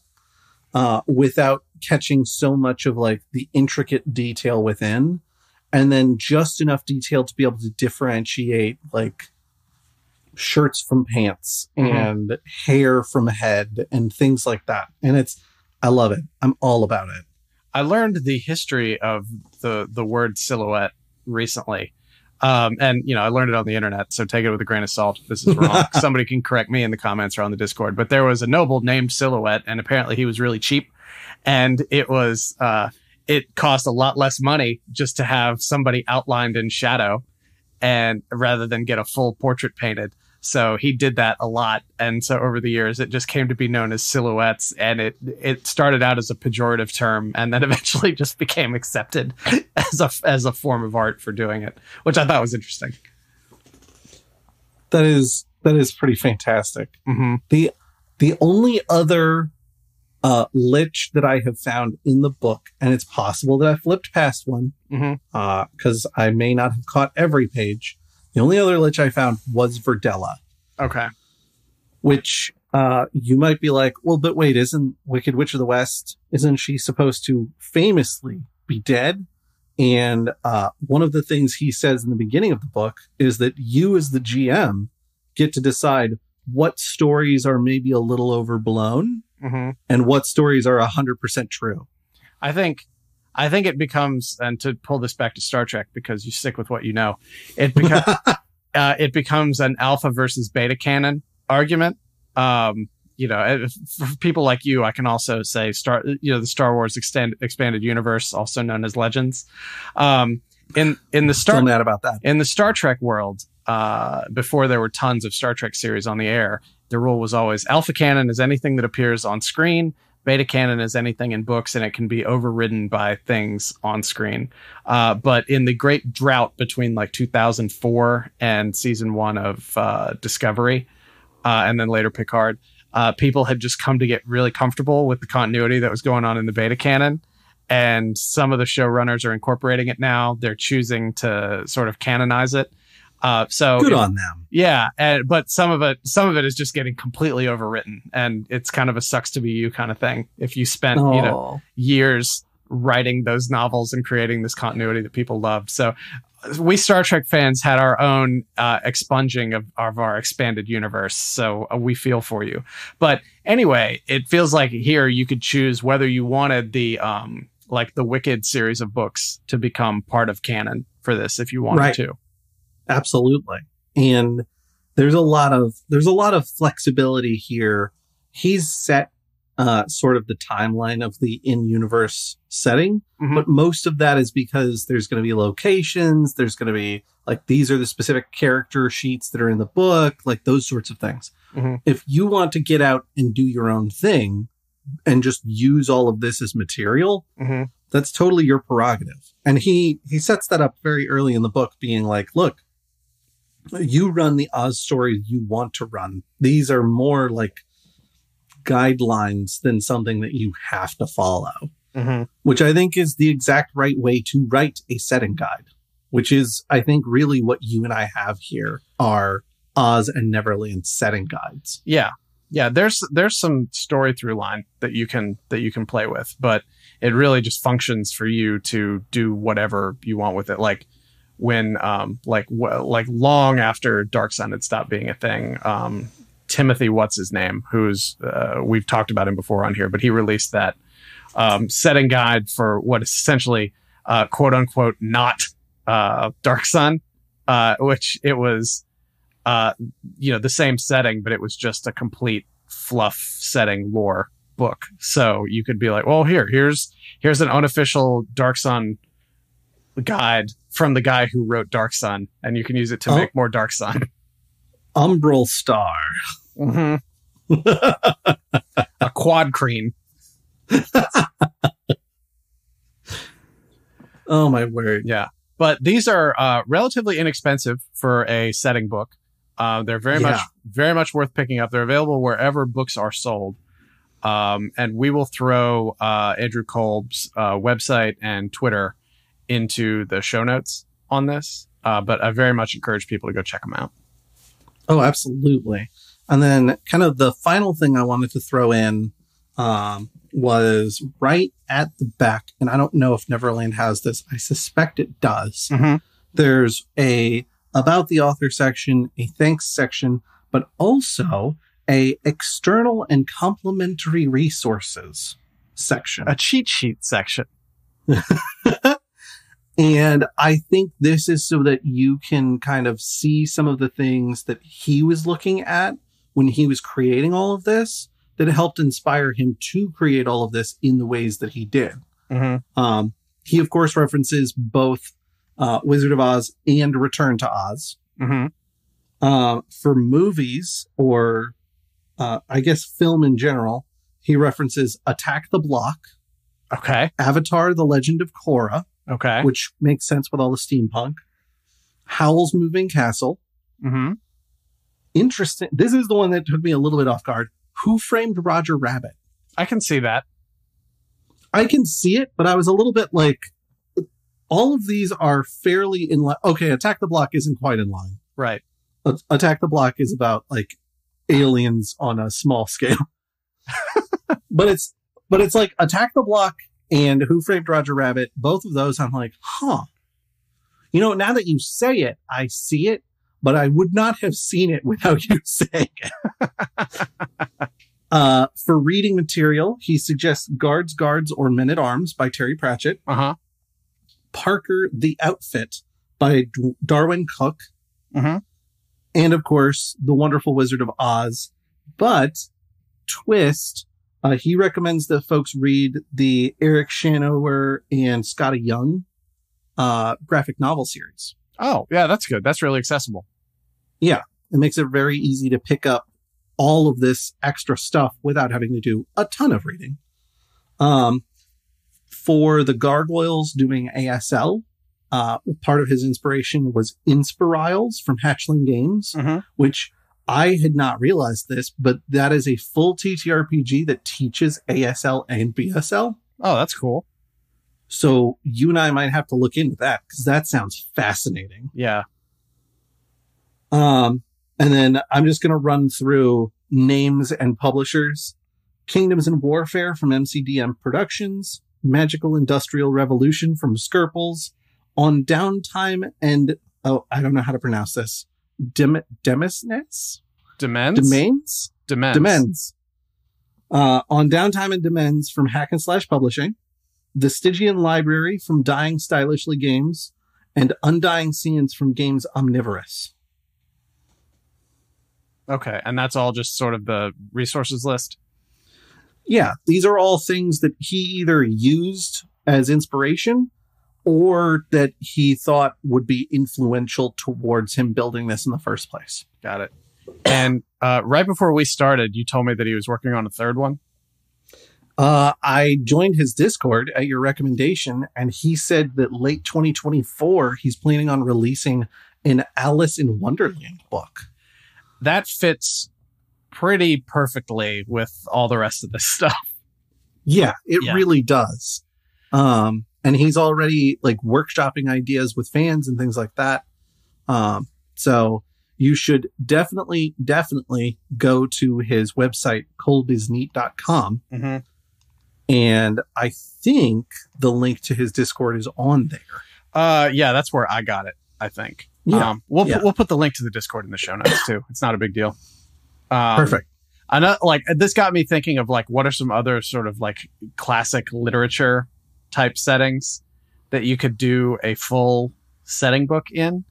without catching so much of like the intricate detail within. And then just enough detail to be able to differentiate like shirts from pants and hair from head and things like that. And I love it. I'm all about it. I learned the history of the word silhouette recently. And I learned it on the internet, so take it with a grain of salt if this is wrong. Somebody can correct me in the comments or on the Discord. But there was a noble named Silhouette, and apparently he was really cheap. And it was it cost a lot less money just to have somebody outlined in shadow, and rather than get a full portrait painted. So he did that a lot. And so over the years, it just came to be known as silhouettes. And it started out as a pejorative term and then eventually just became accepted as a form of art for doing it, which I thought was interesting. That is pretty fantastic. Mm-hmm. The only other lich that I have found in the book, and it's possible that I flipped past one because I may not have caught every page. The only other lich I found was Verdella. Okay. Which you might be like, well, but wait, isn't Wicked Witch of the West, isn't she supposed to famously be dead? And one of the things he says in the beginning of the book is that you as the GM get to decide what stories are maybe a little overblown and what stories are 100% true. I think it becomes, and to pull this back to Star Trek, because you stick with what you know, it becomes an alpha versus beta canon argument. For people like you, I can also say the Star Wars expanded universe, also known as Legends. Still mad about that. In the Star Trek world, before there were tons of Star Trek series on the air, the rule was always alpha canon is anything that appears on screen. Beta canon is anything in books, and it can be overridden by things on screen. But in the great drought between like 2004 and season 1 of Discovery, and then later Picard, people had just come to get really comfortable with the continuity that was going on in the beta canon. And some of the showrunners are incorporating it now. They're choosing to sort of canonize it. So good on them. Yeah. But some of it is just getting completely overwritten, and it's kind of a sucks to be you kind of thing. If you spent, years writing those novels and creating this continuity that people loved. So we Star Trek fans had our own expunging of our expanded universe. So we feel for you. But anyway, it feels like here you could choose whether you wanted the Wicked series of books to become part of canon for this, if you wanted to. Absolutely. And there's a lot of flexibility here. He's set sort of the timeline of the in-universe setting, but most of that is because there's going to be locations. There's going to be like, these are the specific character sheets that are in the book, like those sorts of things. If you want to get out and do your own thing and just use all of this as material, that's totally your prerogative. And he sets that up very early in the book, being like, look, you run the Oz stories you want to run. These are more like guidelines than something that you have to follow, which I think is the exact right way to write a setting guide, which is, I think, really what you and I have here are Oz and Neverland setting guides. Yeah. Yeah, there's some story through line that you can play with, but it really just functions for you to do whatever you want with it. Like when like long after Dark Sun had stopped being a thing, Timothy, what's his name, who's we've talked about him before on here, but he released that setting guide for what is essentially quote unquote not Dark Sun, which it was the same setting, but it was just a complete fluff setting lore book. So you could be like, well, here's an unofficial Dark Sun guide from the guy who wrote Dark Sun, and you can use it to make more Dark Sun. Umbral Star. Mm-hmm. A quad cream. Oh my word. Yeah. But these are relatively inexpensive for a setting book. They're very much worth picking up. They're available wherever books are sold. And we will throw Andrew Kolb's website and Twitter into the show notes on this. But I very much encourage people to go check them out. Oh, absolutely. And then kind of the final thing I wanted to throw in was right at the back. And I don't know if Neverland has this. I suspect it does. Mm-hmm. There's a about the author section, a thanks section, but also a external and complementary resources section. A cheat sheet section. And I think this is so that you can kind of see some of the things that he was looking at when he was creating all of this that helped inspire him to create all of this in the ways that he did. Mm-hmm. He, of course, references both Wizard of Oz and Return to Oz. Mm-hmm. For movies or I guess film in general, he references Attack the Block. Okay. Avatar, The Legend of Korra. Okay. Which makes sense with all the steampunk. Howl's Moving Castle. Mm-hmm. Interesting. This is the one that took me a little bit off guard. Who Framed Roger Rabbit? I can see that. I can see it, but I was a little bit like, all of these are fairly in line. Okay, Attack the Block isn't quite in line. Right. Attack the Block is about like aliens on a small scale. but it's like Attack the Block and Who Framed Roger Rabbit, both of those, I'm like, huh. You know, now that you say it, I see it, but I would not have seen it without you saying it. For reading material, he suggests Guards, or Men-at-Arms by Terry Pratchett. Uh-huh. Parker, The Outfit by Darwin Cook. Uh-huh. And, of course, The Wonderful Wizard of Oz. But, twist, he recommends that folks read the Eric Shanower and Scotty Young graphic novel series. Oh, yeah, that's good. That's really accessible. Yeah, it makes it very easy to pick up all of this extra stuff without having to do a ton of reading. For the Gargoyles doing ASL, part of his inspiration was Inspiriles from Hatchling Games, which I had not realized this, but that is a full TTRPG that teaches ASL and BSL. Oh, that's cool. So you and I might have to look into that because that sounds fascinating. Yeah. And then I'm just going to run through names and publishers. Kingdoms and Warfare from MCDM Productions. Magical Industrial Revolution from Skirples. On Downtime and... Oh, I don't know how to pronounce this. Demesnes? Demens? Demens. On Downtime and Demens from Hack and Slash Publishing. The Stygian Library from Dying Stylishly Games. And Undying Scenes from Games Omnivorous. Okay, and that's all just sort of the resources list? Yeah, these are all things that he either used as inspiration or that he thought would be influential towards him building this in the first place. Got it. And right before we started, you told me that he was working on a third one? I joined his Discord at your recommendation, and he said that late 2024, he's planning on releasing an Alice in Wonderland book. That fits pretty perfectly with all the rest of this stuff. Yeah, it really does. And he's already like workshopping ideas with fans and things like that. So you should definitely go to his website, kolbisneat.com. Mm-hmm. And I think the link to his Discord is on there. Yeah, that's where I got it, I think. Yeah. We'll put the link to the Discord in the show notes too. It's not a big deal. Perfect. I know, like, this got me thinking of like, what are some other sort of like classic literature type settings that you could do a full setting book in?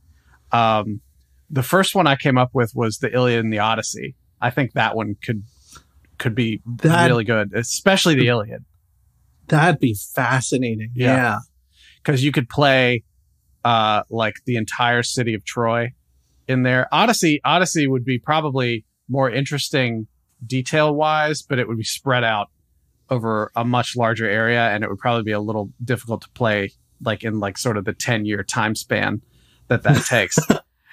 The first one I came up with was the Iliad and the Odyssey. I think that one could be really good, especially the Iliad. That'd be fascinating. Yeah. Because you could play like the entire city of Troy in there. Odyssey would be probably more interesting detail wise, but it would be spread out over a much larger area, and it would probably be a little difficult to play like in like sort of the 10-year time span that takes.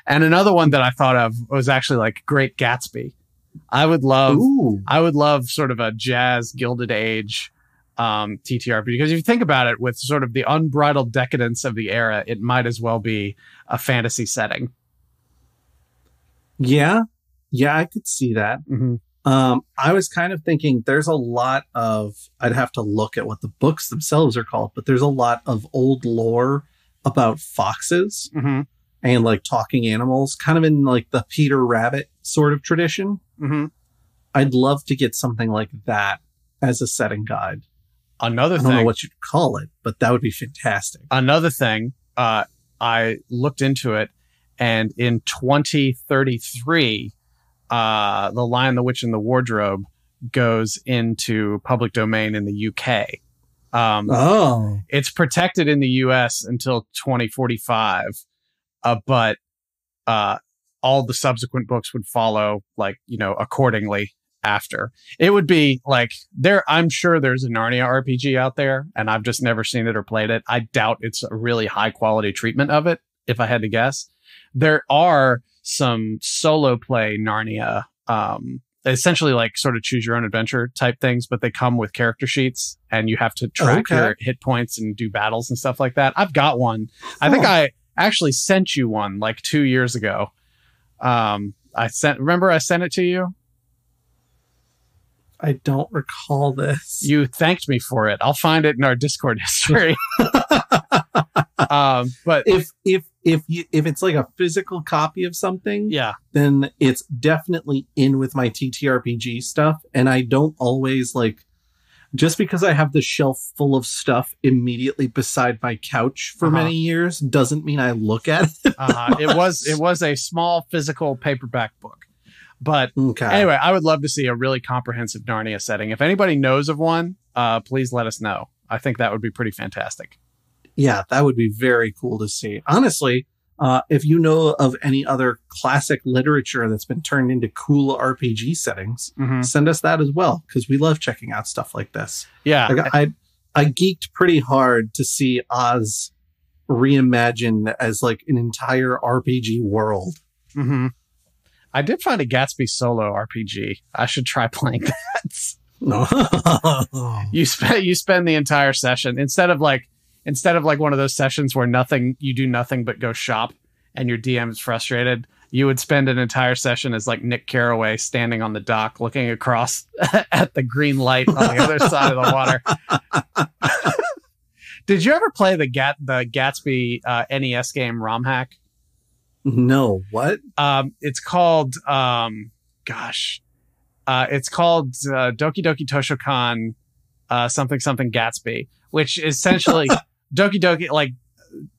And another one that I thought of was actually like Great Gatsby. I would love sort of a jazz Gilded Age TTRPG, because if you think about it, with sort of the unbridled decadence of the era, it might as well be a fantasy setting. Yeah, I could see that. Mm-hmm. I was kind of thinking there's a lot of, I'd have to look at what the books themselves are called, but there's a lot of old lore about foxes and like talking animals, kind of in like the Peter Rabbit sort of tradition. Mm-hmm. I'd love to get something like that as a setting guide. I don't know what you'd call it, but that would be fantastic. Another thing, I looked into it, and in 2033, The Lion, the Witch, and the Wardrobe goes into public domain in the UK. It's protected in the US until 2045, but all the subsequent books would follow, like, accordingly after. It would be like I'm sure there's a Narnia RPG out there, and I've just never seen it or played it. I doubt it's a really high quality treatment of it, if I had to guess. There are some solo play Narnia, essentially like sort of choose your own adventure type things, but they come with character sheets and you have to track your hit points and do battles and stuff like that. I've got one. I think I actually sent you one like 2 years ago. Remember I sent it to you? I don't recall this. You thanked me for it. I'll find it in our Discord history. But if it's like a physical copy of something, then it's definitely in with my TTRPG stuff. And I don't always just because I have the shelf full of stuff immediately beside my couch for many years doesn't mean I look at it. It was a small physical paperback book. But anyway, I would love to see a really comprehensive Narnia setting. If anybody knows of one, please let us know. I think that would be pretty fantastic. Yeah, that would be very cool to see. Honestly, if you know of any other classic literature that's been turned into cool RPG settings, send us that as well, because we love checking out stuff like this. Yeah. I geeked pretty hard to see Oz reimagined as like an entire RPG world. Mm-hmm. I did find a Gatsby solo RPG. I should try playing that. You spend the entire session instead of like one of those sessions where you do nothing but go shop and your DM is frustrated. You would spend an entire session as like Nick Carraway standing on the dock looking across at the green light on the other side of the water. Did you ever play the Gatsby NES game ROM Hack? No, what? It's called it's called Doki Doki Toshokan something Gatsby, which essentially Doki Doki, like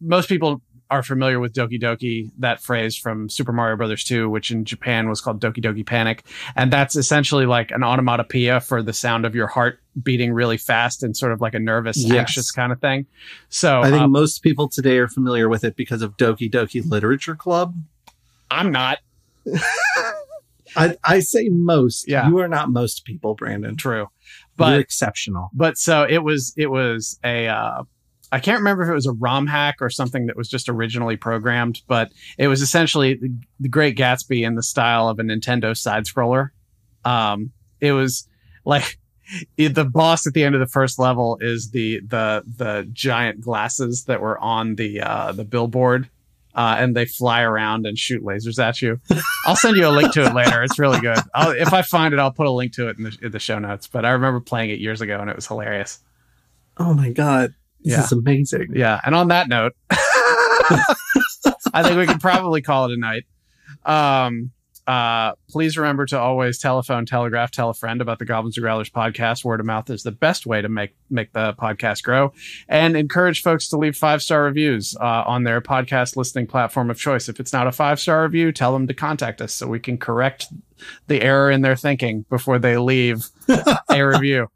most people are familiar with Doki Doki, that phrase from Super Mario Brothers 2, which in Japan was called Doki Doki Panic. And that's essentially like an onomatopoeia for the sound of your heart beating really fast and sort of like a nervous, anxious kind of thing. So I think most people today are familiar with it because of Doki Doki Literature Club. I'm not. I say most. Yeah. You are not most people, Brandon. True. But you're exceptional. But so it was I can't remember if it was a ROM hack or something that was just originally programmed, but it was essentially the Great Gatsby in the style of a Nintendo side scroller. It was like the boss at the end of the first level is the giant glasses that were on the billboard, and they fly around and shoot lasers at you. I'll send you a link to it later. It's really good. If I find it, I'll put a link to it in the show notes. But I remember playing it years ago, and it was hilarious. Oh my God. This is amazing. Yeah. And on that note, I think we can probably call it a night. Please remember to always telephone, telegraph, tell a friend about the Goblins and Growlers podcast. Word of mouth is the best way to make the podcast grow, and encourage folks to leave 5-star reviews on their podcast listening platform of choice. If it's not a 5-star review, tell them to contact us so we can correct the error in their thinking before they leave a review.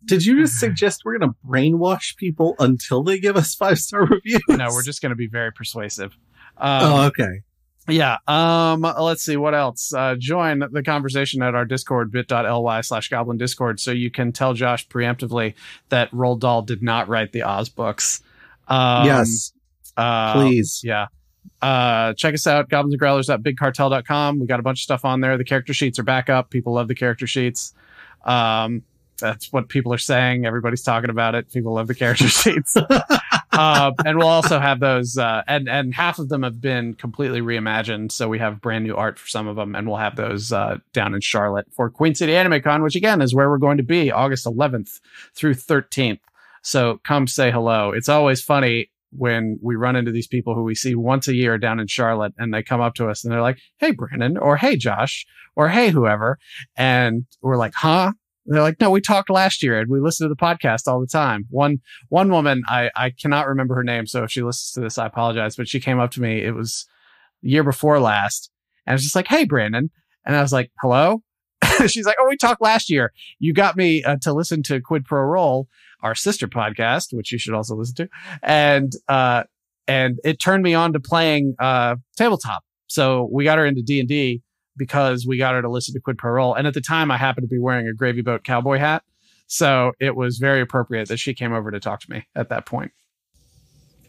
Did you just suggest we're going to brainwash people until they give us 5-star reviews? No, we're just going to be very persuasive. Okay. Yeah. Let's see what else. Join the conversation at our Discord, bit.ly/Goblin Discord, so you can tell Josh preemptively that Roald Dahl did not write the Oz books. Yes. Please. Yeah. Check us out, goblinsandgrowlers.bigcartel.com. We got a bunch of stuff on there. The character sheets are back up. People love the character sheets. That's what people are saying. Everybody's talking about it. People love the character sheets. And we'll also have those, and half of them have been completely reimagined. So we have brand new art for some of them, and we'll have those down in Charlotte for Queen City Anime Con, which again is where we're going to be August 11th through 13th. So come say hello. It's always funny when we run into these people who we see once a year down in Charlotte, and they come up to us and they're like, "Hey, Brandon," or "Hey, Josh," or "Hey, whoever." And we're like, "Huh?" They're like, "No, we talked last year and we listen to the podcast all the time." One woman, I cannot remember her name, so if she listens to this, I apologize, but she came up to me. It was the year before last, and I was just like, "Hey, Brandon," and I was like, "Hello?" She's like, "Oh, we talked last year. You got me to listen to Quid Pro Roll, our sister podcast, which you should also listen to, and it turned me on to playing tabletop. So we got her into D&D." Because we got her to listen to Quid Pro Roll. And at the time, I happened to be wearing a Gravy Boat cowboy hat. So it was very appropriate that she came over to talk to me at that point.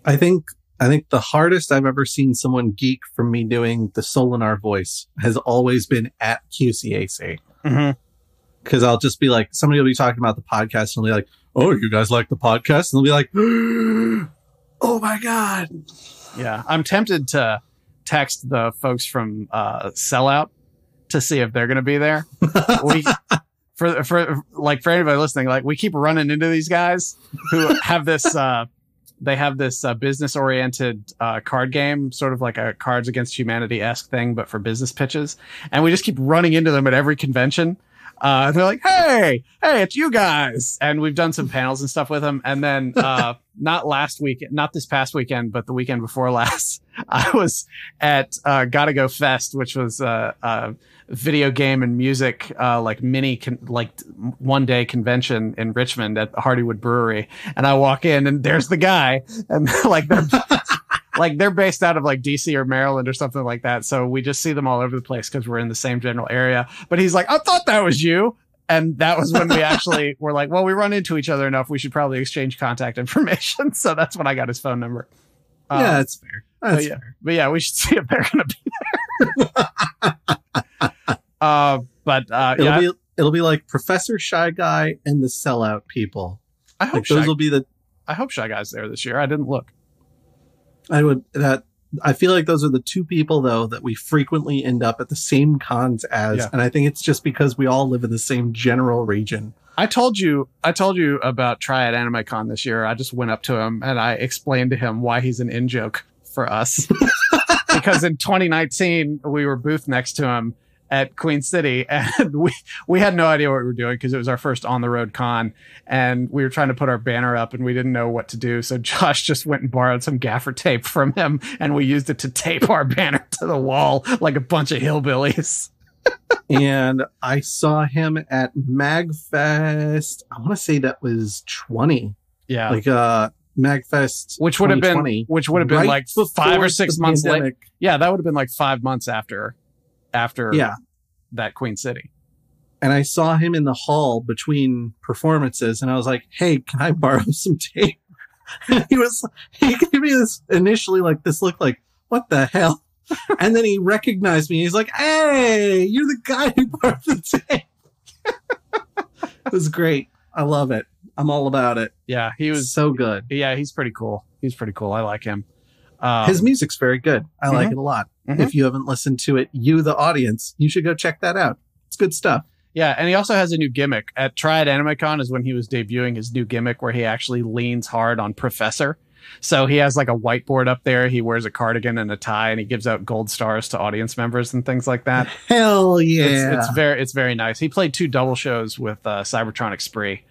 I think the hardest I've ever seen someone geek from me doing the Solinar voice has always been at QCAC. Because I'll just be like, somebody will be talking about the podcast and they'll be like, "Oh, you guys like the podcast?" And they'll be like, "Oh my God." Yeah, I'm tempted to text the folks from Sellout to see if they're going to be there. For anybody listening, like, we keep running into these guys who have this they have this business oriented card game, sort of like a Cards Against Humanity-esque thing, but for business pitches, and we just keep running into them at every convention. They're like, hey, it's you guys. And we've done some panels and stuff with them. And then, not this past weekend, but the weekend before last, I was at, Gotta Go Fest, which was, a video game and music, one-day convention in Richmond at the Hardywood Brewery. And I walk in and there's the guy, and they're based out of like DC or Maryland or something like that. So we just see them all over the place because we're in the same general area. But he's like, "I thought that was you." And that was when we actually were like, well, we run into each other enough. We should probably exchange contact information. So that's when I got his phone number. Yeah, that's fair. That's fair. But yeah, we should see if they're going to be there. It'll be like Professor Shy Guy and the Sellout people. I hope I hope Shy Guy's there this year. I didn't look. I feel like those are the two people, though, that we frequently end up at the same cons as. Yeah. And I think it's just because we all live in the same general region. I told you about Triad Anime Con this year. I just went up to him and I explained to him why he's an in-joke for us. Because in 2019, we were booth next to him at Queen City, and we had no idea what we were doing because it was our first on-the-road con, and we were trying to put our banner up, and we didn't know what to do. So Josh just went and borrowed some gaffer tape from him, and we used it to tape our banner to the wall like a bunch of hillbillies. And I saw him at MagFest. I want to say that was 20. Yeah, like MagFest, which would have been right like 5 or 6 months later. Yeah, that would have been like 5 months after that Queen City. And I saw him in the hall between performances, and I was like, "Hey, can I borrow some tape?" he gave me this initially, like, this looked like, what the hell? And then he recognized me. He's like, hey, you're the guy who brought the tape. It was great. I love it. I'm all about it. Yeah, he was so good. Yeah, he's pretty cool. He's pretty cool. I like him. His music's very good. I like it a lot. If you haven't listened to it, you, the audience, you should go check that out. It's good stuff. Yeah, and he also has a new gimmick. At Triad AnimeCon is when he was debuting his new gimmick where he actually leans hard on Professor. So he has like a whiteboard up there. He wears a cardigan and a tie, and he gives out gold stars to audience members and things like that. Hell yeah. It's very nice. He played 2 double shows with Cybertronic Spree,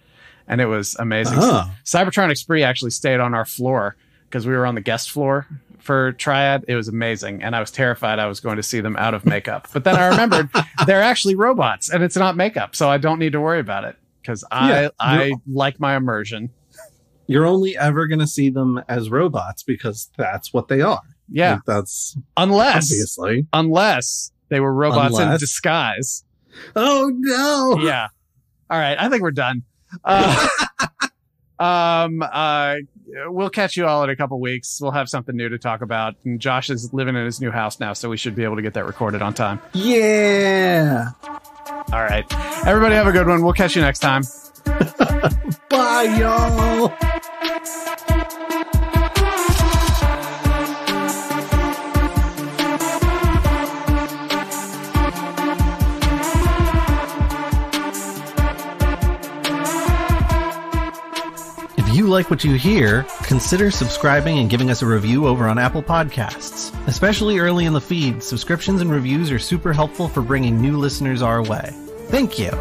and it was amazing. Cybertronic Spree actually stayed on our floor because we were on the guest floor for Triad. It was amazing, and I was terrified I was going to see them out of makeup. But then I remembered they're actually robots, and it's not makeup, so I don't need to worry about it because I like my immersion. You're only ever going to see them as robots because that's what they are. Yeah. Like, that's unless they were robots in disguise. Oh no. Yeah. All right. I think we're done. We'll catch you all in a couple weeks. We'll have something new to talk about. And Josh is living in his new house now, so we should be able to get that recorded on time. Yeah. All right. Everybody have a good one. We'll catch you next time. Bye, y'all. If you like what you hear, consider subscribing and giving us a review over on Apple Podcasts. Especially early in the feed, subscriptions and reviews are super helpful for bringing new listeners our way. Thank you.